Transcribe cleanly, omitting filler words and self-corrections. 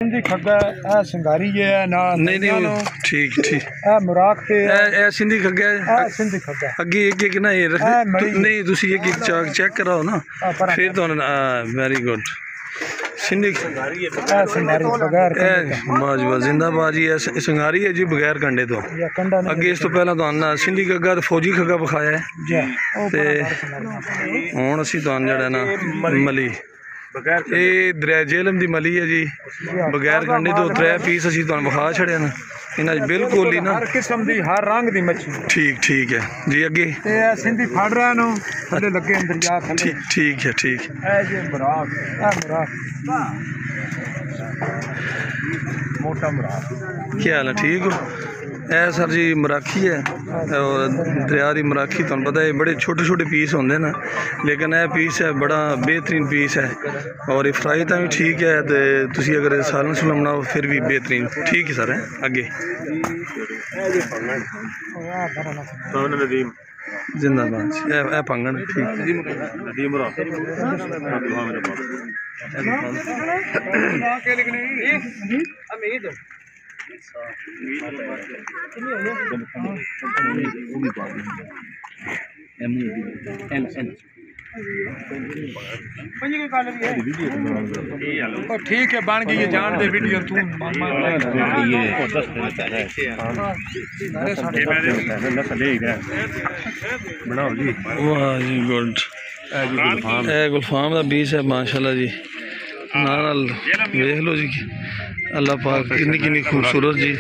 सिंधी खग्गा है संगारी है ना नहीं ठीक ठीक है मुराक पे ए सिंधी खग्गा है सिंधी खग्गा अगे एक ना ये रख नहीं तुसी एक चेक कराओ ना फिर तो वेरी गुड सिंधी संगारी बगैर बाज बाज जिंदाबाद जी संगारी है जी बगैर कंडे तो अगे इस तो पहला तो सिंधी खग्गा तो फौजी खग्गा विखाया है ते हुण असी तो जड़ा ना मली ये दरिया जेलम की मली है जी बगैर कंडे तो 3 पीस असी तो विखा छड़े ना इन्हां बिल्कुल ही ना हर किस्म दी हर रंग दी मच्छी ठीक है जी अगे ते सिंधी फड़ रहा नो थल्ले लगे अंदर जा ठीक है ए जी मुराक मोटा मुराक क्या हाल है ठीक हो ए सर जी मराखी है और दरिया की मराखी तुहानू पता है बड़े छोटे छोटे पीस होंगे ना लेकिन यह पीस है बड़ा बेहतरीन पीस है और ये फ्राई तो भी ठीक है तो तुसी अगर सालन सुलन बनाओ फिर भी बेहतरीन ठीक है सर है अगे जिंदाबाद ए पंगन ठीक ठीक है बन गई जान दे वीडियो तू बनाओ जी वाह जी गुड गुलफाम का बीज है माशाल्लाह जी नाल देख लो जी अल्लाह पाक कितनी खूबसूरत जी